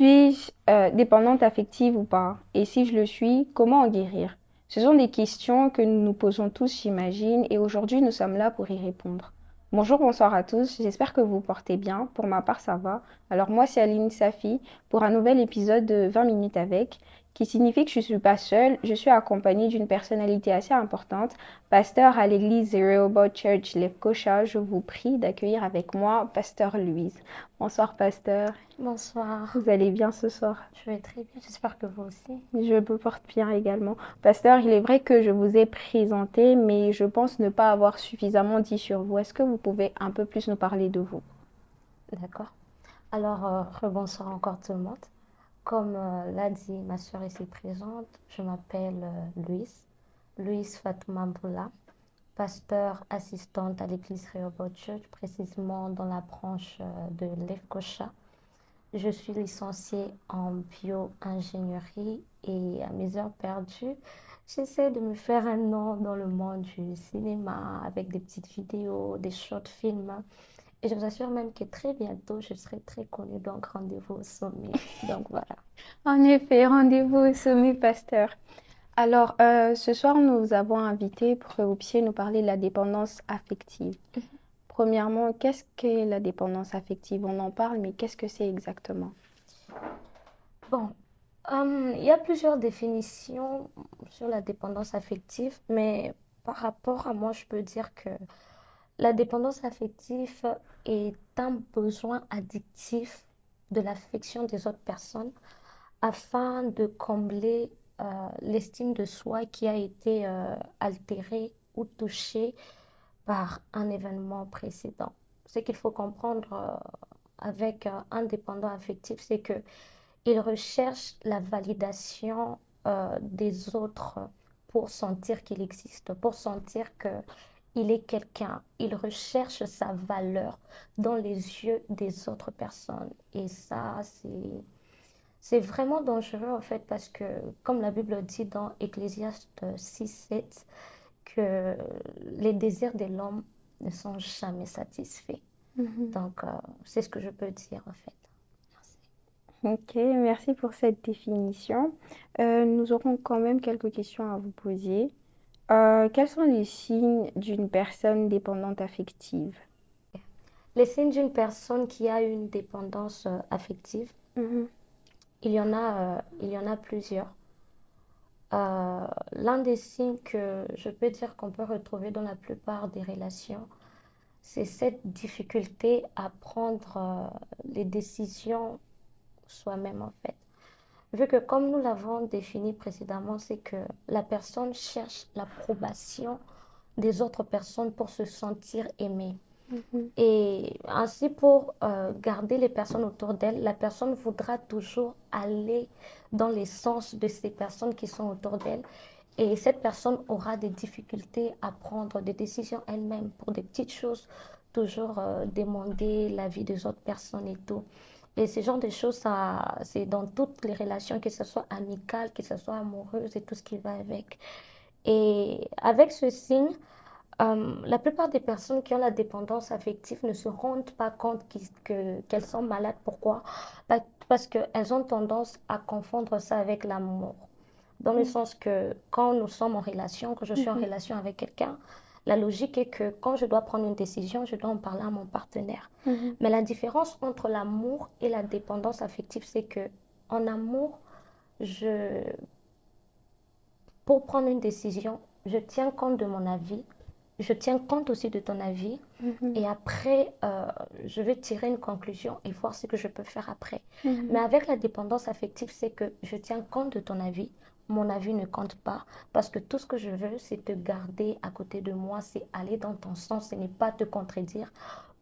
Suis-je dépendante affective ou pas? Et si je le suis, comment en guérir? Ce sont des questions que nous nous posons tous, j'imagine, et aujourd'hui nous sommes là pour y répondre. Bonjour, bonsoir à tous, j'espère que vous vous portez bien. Pour ma part, ça va. Alors moi, c'est Aline Safi pour un nouvel épisode de 20 minutes avec, qui signifie que je ne suis pas seule, je suis accompagnée d'une personnalité assez importante, pasteur à l'église The Rehoboth Church Lefkocha. Je vous prie d'accueillir avec moi Pasteur Louise. Bonsoir, pasteur. Bonsoir, Vous allez bien ce soir? je vais très bien, j'espère que vous aussi. Je me porte bien également. Pasteur, il est vrai que je vous ai présenté, mais je pense ne pas avoir suffisamment dit sur vous. Est-ce que vous pouvez un peu plus nous parler de vous? D'accord. Alors, rebonsoir encore tout le monde. Comme l'a dit ma soeur ici présente, je m'appelle Louise Fatouma Mboula, pasteur assistante à l'église Rehoboth Church, précisément dans la branche de l'EFCOCHA. Je suis licenciée en bio-ingénierie et à mes heures perdues, j'essaie de me faire un nom dans le monde du cinéma avec des petites vidéos, des short films. Et je vous assure même que très bientôt, je serai très connue, donc rendez-vous au sommet. Donc voilà. En effet, rendez-vous au sommet, pasteur. Alors, ce soir, nous avons invité pour que vous puissiez nous parler de la dépendance affective. Premièrement, qu'est-ce qu'est la dépendance affective? On en parle, mais qu'est-ce que c'est exactement? Bon, il y a plusieurs définitions sur la dépendance affective, mais par rapport à moi, je peux dire que la dépendance affective est un besoin addictif de l'affection des autres personnes afin de combler l'estime de soi qui a été altérée ou touchée par un événement précédent. Ce qu'il faut comprendre avec un dépendant affectif, c'est que il recherche la validation des autres pour sentir qu'il existe, pour sentir que il est quelqu'un. Il recherche sa valeur dans les yeux des autres personnes. Et ça, c'est vraiment dangereux en fait parce que, comme la Bible dit dans Ecclésiaste 6:7, que les désirs de l'homme ne sont jamais satisfaits. Mhm. Donc, c'est ce que je peux dire en fait. Merci. Ok, merci pour cette définition. Nous aurons quand même quelques questions à vous poser. Quels sont les signes d'une personne dépendante affective? Les signes d'une personne qui a une dépendance affective, Mhm. il y en a plusieurs. L'un des signes que je peux dire qu'on peut retrouver dans la plupart des relations, c'est cette difficulté à prendre les décisions soi-même en fait. Vu que comme nous l'avons défini précédemment, c'est que la personne cherche l'approbation des autres personnes pour se sentir aimée. Mhm. Et ainsi, pour garder les personnes autour d'elle, la personne voudra toujours aller dans les sens de ces personnes qui sont autour d'elle. Et cette personne aura des difficultés à prendre des décisions elle-même pour des petites choses, toujours demander l'avis des autres personnes et tout. Et ce genre de choses, ça, c'est dans toutes les relations, que ce soit amicales, que ce soit amoureuses et tout ce qui va avec. Et avec ce signe, la plupart des personnes qui ont la dépendance affective ne se rendent pas compte qu'elles sont malades. Pourquoi? Parce qu'elles ont tendance à confondre ça avec l'amour. Dans le sens que quand nous sommes en relation, que je suis en Mhm. relation avec quelqu'un, la logique est que quand je dois prendre une décision, je dois en parler à mon partenaire. Mhm. Mais la différence entre l'amour et la dépendance affective, c'est que en amour, je, pour prendre une décision, je tiens compte de mon avis, je tiens compte aussi de ton avis, Mhm. et après, je vais tirer une conclusion et voir ce que je peux faire après. Mais Mhm. avec la dépendance affective, c'est que je tiens compte de ton avis, mon avis ne compte pas, parce que tout ce que je veux, c'est te garder à côté de moi, c'est aller dans ton sens, et ne pas te contredire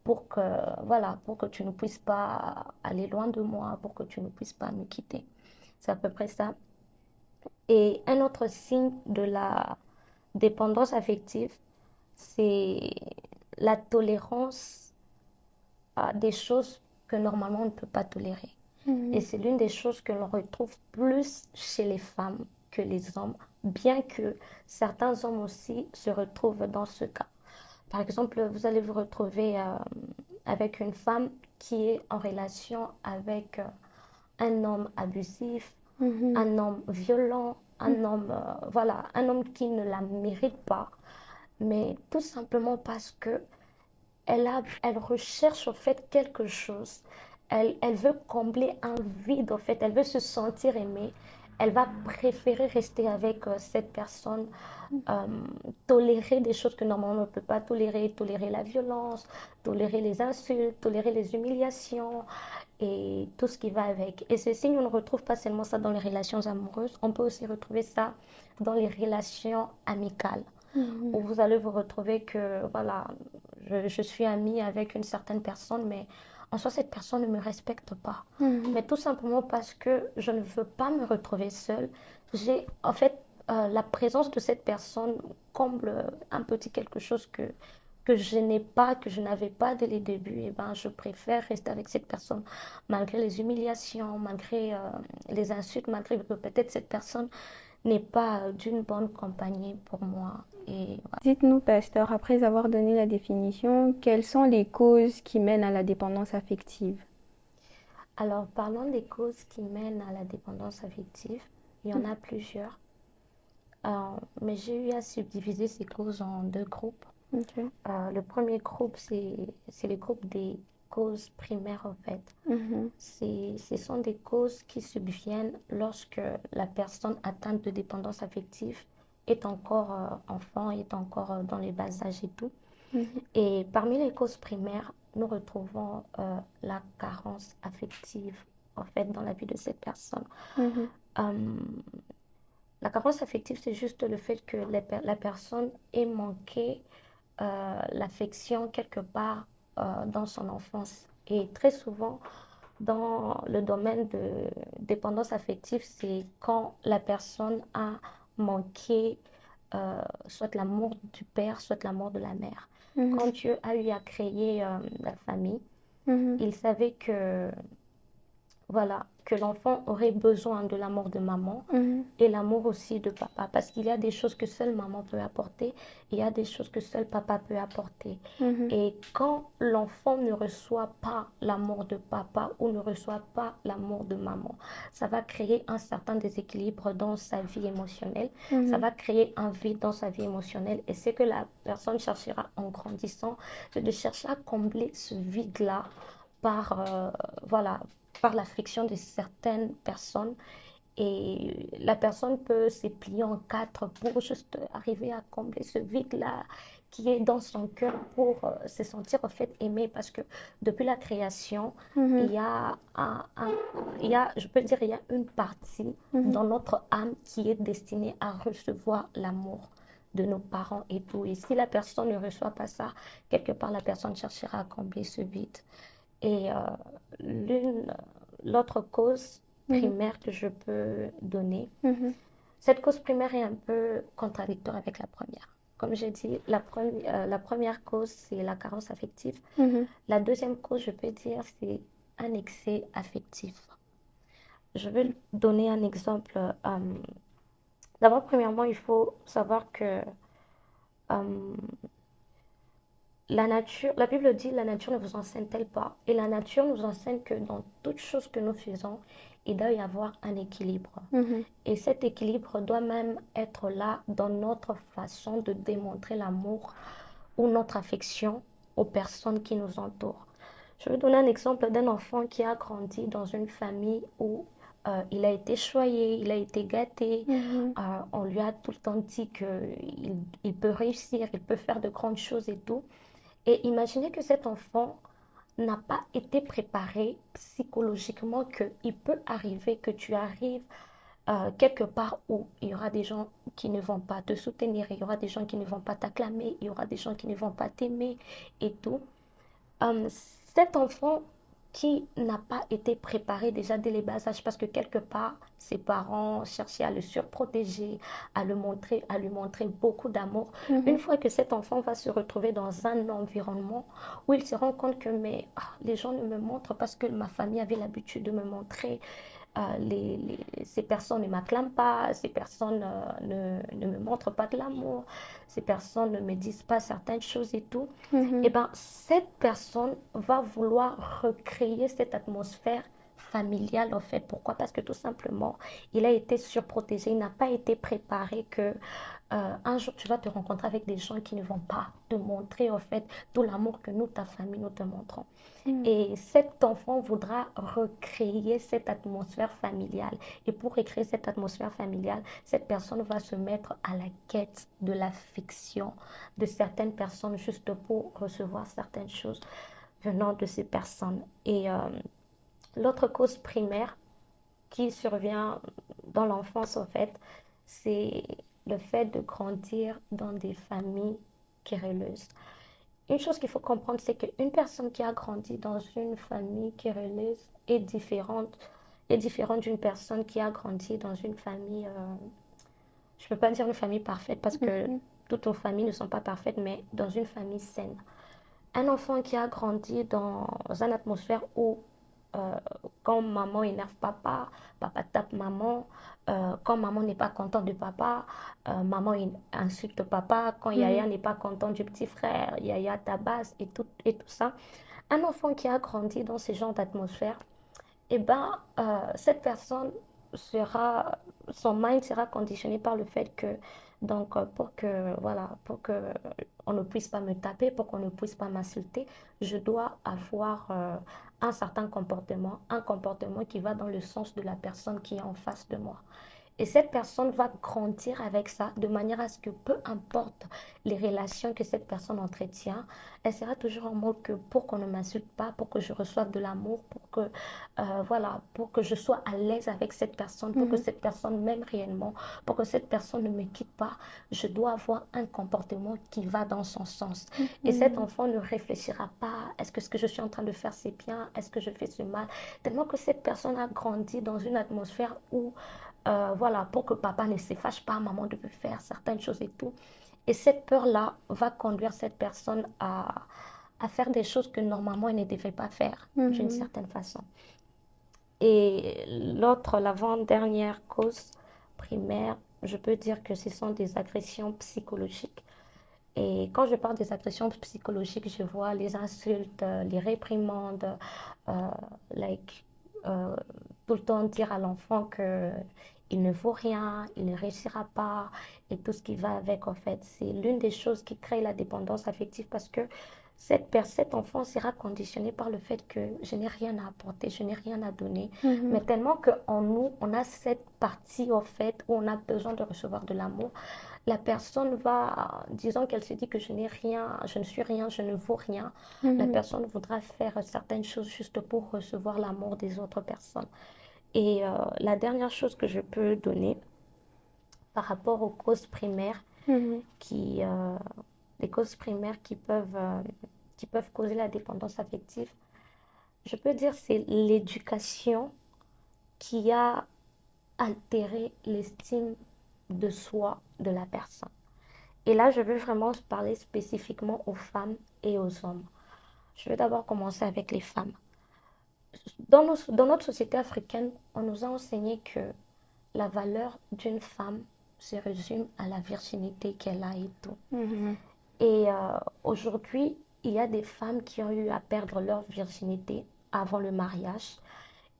pour que, voilà, pour que tu ne puisses pas aller loin de moi, pour que tu ne puisses pas me quitter. C'est à peu près ça. Et un autre signe de la dépendance affective, c'est la tolérance à des choses que normalement on ne peut pas tolérer. Et Mhm. c'est l'une des choses que l'on retrouve plus chez les femmes que les hommes, bien que certains hommes aussi se retrouvent dans ce cas. Par exemple, vous allez vous retrouver avec une femme qui est en relation avec un homme abusif, Mhm. un homme violent, un homme, voilà, un homme qui ne la mérite pas, mais tout simplement parce que elle recherche au fait quelque chose. Elle veut combler un vide, au fait. Elle veut se sentir aimée. Elle va préférer rester avec cette personne, euh, tolérer des choses que normalement on ne peut pas tolérer, tolérer la violence, tolérer les insultes, tolérer les humiliations et tout ce qui va avec. Et ces signes, on ne retrouve pas seulement ça dans les relations amoureuses, on peut aussi retrouver ça dans les relations amicales Mhm. où vous allez vous retrouver que, voilà, je suis amie avec une certaine personne, mais en soi, cette personne ne me respecte pas. Mhm. Mais tout simplement parce que je ne veux pas me retrouver seule. J'ai, en fait, la présence de cette personne comble un petit quelque chose que je n'ai pas, que je n'avais pas dès les débuts. Et ben, je préfère rester avec cette personne malgré les humiliations, malgré les insultes, malgré que peut-être cette personne n'est pas d'une bonne compagnie pour moi. Et voilà. Dites-nous, pasteur, après avoir donné la définition, quelles sont les causes qui mènent à la dépendance affective? Alors, parlons des causes qui mènent à la dépendance affective. Il y en a plusieurs. Mais j'ai eu à subdiviser ces causes en deux groupes. Ok. Le premier groupe, c'est le groupe des causes primaires, en fait. Mhm. Ce sont des causes qui subviennent lorsque la personne atteinte de dépendance affective est encore enfant, est encore dans les bas âges et tout. Mhm. Et parmi les causes primaires, nous retrouvons la carence affective, en fait, dans la vie de cette personne. Mhm. Euh, la carence affective, c'est juste le fait que la personne ait manqué l'affection quelque part dans son enfance. Et très souvent, dans le domaine de dépendance affective, c'est quand la personne a manqué soit l'amour du père, soit l'amour de la mère. Mhm. Quand Dieu a eu à créer la famille, Mhm. il savait que voilà, que l'enfant aurait besoin de l'amour de maman Mhm. et l'amour aussi de papa. Parce qu'il y a des choses que seule maman peut apporter, et il y a des choses que seul papa peut apporter. Mhm. Et quand l'enfant ne reçoit pas l'amour de papa ou ne reçoit pas l'amour de maman, ça va créer un certain déséquilibre dans sa vie émotionnelle. Ça Mhm. va créer un vide dans sa vie émotionnelle. Et ce que la personne cherchera en grandissant, c'est de chercher à combler ce vide-là par, voilà, par l'affection de certaines personnes. Et la personne peut se plier en quatre pour juste arriver à combler ce vide-là qui est dans son cœur pour se sentir en fait aimé. Parce que depuis la création, Mhm. il y a, il y a, je peux dire, il y a une partie Mhm. dans notre âme qui est destinée à recevoir l'amour de nos parents et tout. Et si la personne ne reçoit pas ça, quelque part, la personne cherchera à combler ce vide. Et l'une, l'autre cause Mhm. primaire que je peux donner, Mhm. cette cause primaire est un peu contradictoire avec la première. Comme j'ai dit, la première cause, c'est la carence affective. Mhm. La deuxième cause, je peux dire, c'est un excès affectif. Je vais donner un exemple. D'abord, premièrement, il faut savoir que euh, la nature, la Bible dit, la nature ne vous enseigne-t-elle pas? Et la nature nous enseigne que dans toute chose que nous faisons, il doit y avoir un équilibre. Mhm. Et cet équilibre doit même être là dans notre façon de démontrer l'amour ou notre affection aux personnes qui nous entourent. Je vais donner un exemple d'un enfant qui a grandi dans une famille où il a été choyé, il a été gâté. Mhm. On lui a tout le temps dit qu'il peut réussir, il peut faire de grandes choses et tout. Et imaginez que cet enfant n'a pas été préparé psychologiquement qu'il peut arriver que tu arrives quelque part où il y aura des gens qui ne vont pas te soutenir, il y aura des gens qui ne vont pas t'acclamer, il y aura des gens qui ne vont pas t'aimer et tout. Cet enfant qui n'a pas été préparé déjà dès les bas âges parce que quelque part, ses parents cherchaient à le surprotéger, à lui montrer beaucoup d'amour. Une Mhm. fois que cet enfant va se retrouver dans un environnement où il se rend compte que les gens ne me montrent parce que ma famille avait l'habitude de me montrer, ces personnes ne m'acclament pas, ces personnes ne me montrent pas de l'amour, ces personnes ne me disent pas certaines choses et tout, et Mhm. ben cette personne va vouloir recréer cette atmosphère familial, en fait. Pourquoi? Parce que tout simplement, il a été surprotégé, il n'a pas été préparé que un jour tu vas te rencontrer avec des gens qui ne vont pas te montrer, en fait, tout l'amour que nous, ta famille, nous te montrons. Mhm. Et cet enfant voudra recréer cette atmosphère familiale. Et pour recréer cette atmosphère familiale, cette personne va se mettre à la quête de l'affection de certaines personnes juste pour recevoir certaines choses venant de ces personnes. Et l'autre cause primaire qui survient dans l'enfance, en fait, c'est le fait de grandir dans des familles querelleuses. Une chose qu'il faut comprendre, c'est qu'une personne qui a grandi dans une famille querelleuse est différente d'une personne qui a grandi dans une famille, je ne peux pas dire une famille parfaite parce que Mhm. toutes nos familles ne sont pas parfaites, mais dans une famille saine. Un enfant qui a grandi dans une atmosphère où euh, quand maman énerve papa, papa tape maman, quand maman n'est pas content de papa, maman insulte papa, quand Yaya Mhm. n'est pas content du petit frère, Yaya tabasse et tout ça. Un enfant qui a grandi dans ce genre d'atmosphère, eh ben, cette personne sera, son mind sera conditionné par le fait que, donc, pour que, voilà, pour que on ne puisse pas me taper, pour qu'on ne puisse pas m'insulter, je dois avoir un certain comportement, un comportement qui va dans le sens de la personne qui est en face de moi. Et cette personne va grandir avec ça de manière à ce que peu importe les relations que cette personne entretient, elle sera toujours en mode que pour qu'on ne m'insulte pas, pour que je reçoive de l'amour, pour que voilà, pour que je sois à l'aise avec cette personne, pour que Mhm. cette personne m'aime réellement, pour que cette personne ne me quitte pas, je dois avoir un comportement qui va dans son sens. Et cet Mhm. enfant ne réfléchira pas, est-ce que ce que je suis en train de faire c'est bien, est-ce que je fais ce mal, tellement que cette personne a grandi dans une atmosphère où voilà, pour que papa ne se fâche pas, maman devait faire certaines choses et tout. Et cette peur-là va conduire cette personne à faire des choses que normalement elle ne devait pas faire d'une Mhm. certaine façon. Et l'autre, l'avant-dernière cause primaire, je peux dire que ce sont des agressions psychologiques. Et quand je parle des agressions psychologiques, je vois les insultes, les réprimandes, euh, like, euh, tout le temps dire à l'enfant que il ne vaut rien, il ne réussira pas, et tout ce qui va avec, en fait. C'est l'une des choses qui crée la dépendance affective parce que cet enfant sera conditionné par le fait que je n'ai rien à apporter, je n'ai rien à donner, mais Mhm. tellement qu'en nous, on a cette partie, en fait, où on a besoin de recevoir de l'amour, la personne va, disons qu'elle se dit que je n'ai rien, je ne suis rien, je ne vaux rien, la Mhm. personne voudra faire certaines choses juste pour recevoir l'amour des autres personnes. Et la dernière chose que je peux donner par rapport aux causes primaires, Mhm. qui, les causes primaires qui peuvent causer la dépendance affective, je peux dire c'est l'éducation qui a altéré l'estime de soi de la personne. Et là, je veux vraiment parler spécifiquement aux femmes et aux hommes. Je vais d'abord commencer avec les femmes. Dans notre société africaine, on nous a enseigné que la valeur d'une femme se résume à la virginité qu'elle a et tout. Mhm. Et aujourd'hui, il y a des femmes qui ont eu à perdre leur virginité avant le mariage.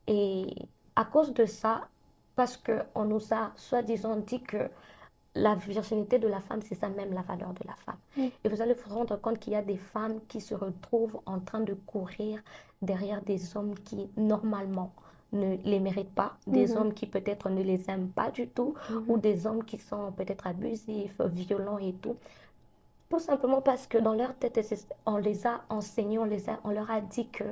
Et à cause de ça, parce qu'on nous a soi-disant dit que la virginité de la femme, c'est ça même la valeur de la femme. Mhm. Et vous allez vous rendre compte qu'il y a des femmes qui se retrouvent en train de courir derrière des hommes qui, normalement, ne les méritent pas, des Mhm. hommes qui peut-être ne les aiment pas du tout, ou Mhm. des hommes qui sont peut-être abusifs, violents et tout. Tout simplement parce que dans leur tête, on les a enseignés, on leur a dit que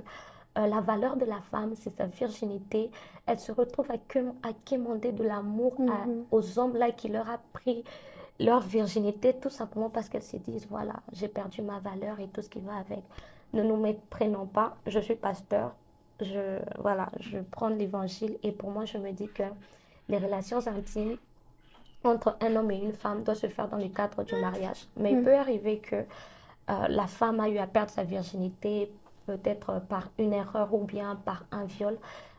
la valeur de la femme, c'est sa virginité. Elle se retrouve à quémander de l'amour Mhm. aux hommes là qui leur a pris leur virginité, tout simplement parce qu'elles se disent, voilà, j'ai perdu ma valeur et tout ce qui va avec. Ne nous méprenons pas, je suis pasteur, voilà, je prends l'évangile et pour moi, je me dis que les relations intimes entre un homme et une femme doivent se faire dans le cadre du mariage. Mais il Mhm. peut arriver que la femme a eu à perdre sa virginité, peut-être par une erreur ou bien par un viol.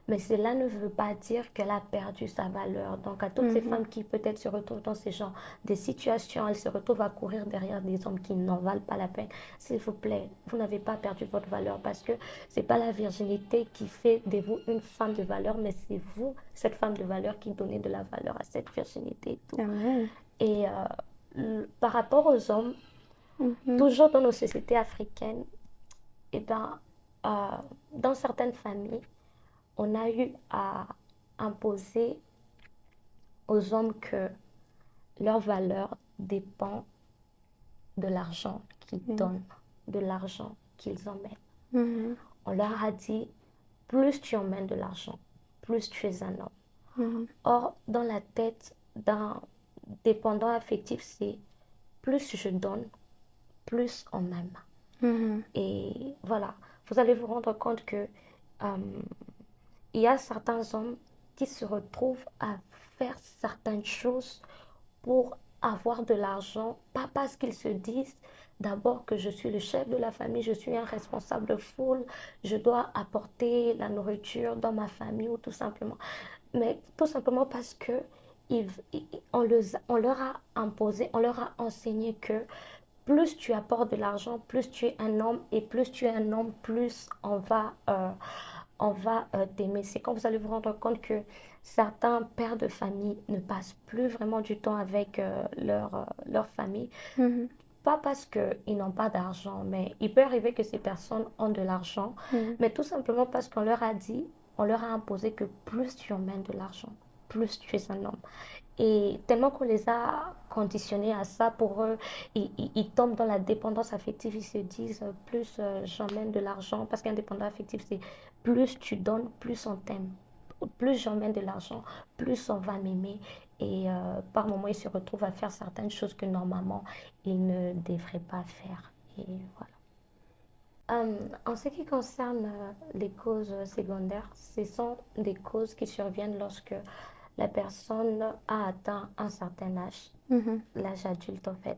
mais cela ne veut pas dire qu'elle a perdu sa valeur. Donc, à toutes ces Mhm. femmes qui peut-être se retrouvent dans ces genres de situations, elles se retrouvent à courir derrière des hommes qui n'en valent pas la peine. S'il vous plaît, vous n'avez pas perdu votre valeur parce que c'est pas la virginité qui fait de vous une femme de valeur, mais c'est vous, cette femme de valeur, qui donnez de la valeur à cette virginité et tout. Amen. Et par rapport aux hommes, Mhm. toujours dans nos sociétés africaines, eh ben, euh, dans certaines familles, on a eu à imposer aux hommes que leur valeur dépend de l'argent qu'ils Mhm. donnent, de l'argent qu'ils emmènent. Mhm. On leur a dit, plus tu emmènes de l'argent, plus tu es un homme. Mhm. Or, dans la tête d'un dépendant affectif, c'est plus je donne, plus on m'aime. Mhm. Et voilà, vous allez vous rendre compte que euh, il y a certains hommes qui se retrouvent à faire certaines choses pour avoir de l'argent, pas parce qu'ils se disent d'abord que je suis le chef de la famille, je suis un responsable de foule, je dois apporter la nourriture dans ma famille ou tout simplement, mais tout simplement parce que on leur a imposé, on leur a enseigné que plus tu apportes de l'argent, plus tu es un homme et plus tu es un homme, plus on va t'aimer. C'est quand vous allez vous rendre compte que certains pères de famille ne passent plus vraiment du temps avec leur famille. Mhm. Pas parce qu'ils n'ont pas d'argent, mais il peut arriver que ces personnes ont de l'argent, Mhm. mais tout simplement parce qu'on leur a dit, on leur a imposé que plus tu emmènes de l'argent, plus tu es un homme. Et tellement qu'on les a conditionnés à ça, pour eux, ils tombent dans la dépendance affective. Ils se disent, plus j'emmène de l'argent, parce qu'un dépendant affectif, c'est plus tu donnes, plus on t'aime. Plus j'emmène de l'argent, plus on va m'aimer. Et par moments, ils se retrouvent à faire certaines choses que normalement, ils ne devraient pas faire. Et voilà. En ce qui concerne les causes secondaires, ce sont des causes qui surviennent lorsque la personne a atteint un certain âge, Mhm. l'âge adulte en fait.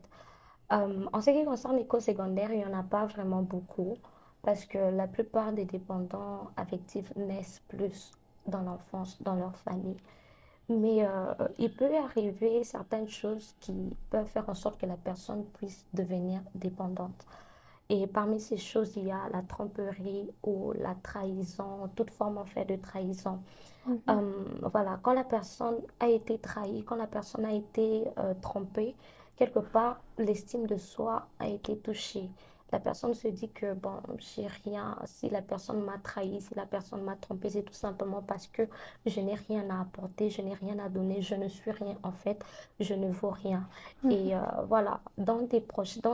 En ce qui concerne les causes secondaires, il n'y en a pas vraiment beaucoup parce que la plupart des dépendants affectifs naissent plus dans l'enfance, dans leur famille. Mais il peut arriver certaines choses qui peuvent faire en sorte que la personne puisse devenir dépendante. Et parmi ces choses, il y a la tromperie ou la trahison, toute forme en fait de trahison. Mhm. Voilà, quand la personne a été trahie, quand la personne a été trompée, quelque part, l'estime de soi a été touchée. La personne se dit que, bon, j'ai rien, si la personne m'a trahi, si la personne m'a trompée, c'est tout simplement parce que je n'ai rien à apporter, je n'ai rien à donner, je ne suis rien en fait, je ne vaux rien. Mhm. Et voilà, dans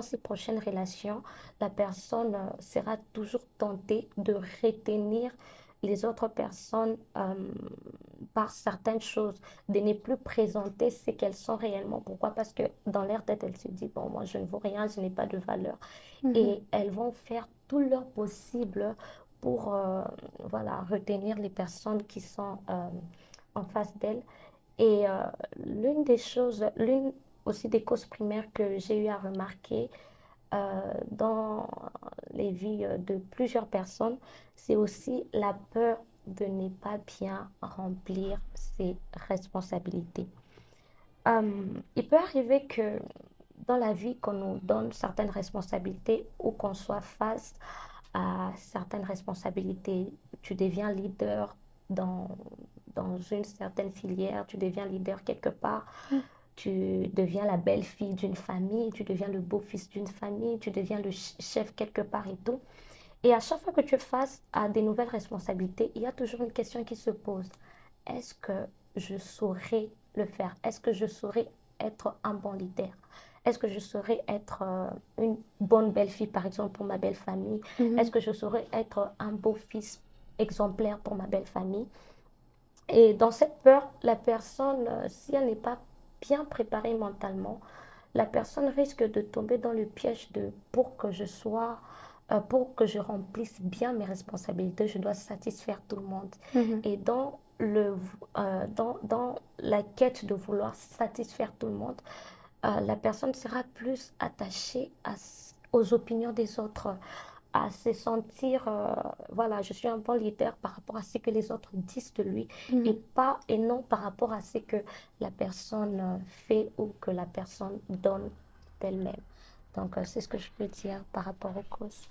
ces prochaines relations, la personne sera toujours tentée de retenir les autres personnes par certaines choses, de ne plus présenter ce qu'elles sont réellement. Pourquoi? Parce que dans leur tête, elles se disent, bon, moi, je ne vaux rien, je n'ai pas de valeur. Mhm. Et elles vont faire tout leur possible pour voilà, retenir les personnes qui sont en face d'elles. Et l'une aussi des causes primaires que j'ai eu à remarquer dans les vies de plusieurs personnes, c'est aussi la peur de ne pas bien remplir ses responsabilités. Il peut arriver que dans la vie, qu'on nous donne certaines responsabilités ou qu'on soit face à certaines responsabilités. Tu deviens leader dans, dans une certaine filière, tu deviens leader quelque part, tu deviens la belle-fille d'une famille, tu deviens le beau-fils d'une famille, tu deviens le chef quelque part et tout. Et à chaque fois que tu es face à des nouvelles responsabilités, il y a toujours une question qui se pose. Est-ce que je saurais le faire? Est-ce que je saurais être un bon leader? Est-ce que je saurais être une bonne belle-fille, par exemple, pour ma belle famille? Est-ce Mhm. que je saurais être un beau-fils exemplaire pour ma belle famille? Et dans cette peur, la personne, si elle n'est pas bien préparée mentalement, la personne risque de tomber dans le piège de pour que je remplisse bien mes responsabilités, je dois satisfaire tout le monde. Mhm. Et dans la quête de vouloir satisfaire tout le monde, la personne sera plus attachée aux opinions des autres, à se sentir, voilà, je suis un bon leader par rapport à ce que les autres disent de lui Mhm. et non par rapport à ce que la personne fait ou que la personne donne d'elle-même. Donc, c'est ce que je peux dire par rapport aux causes.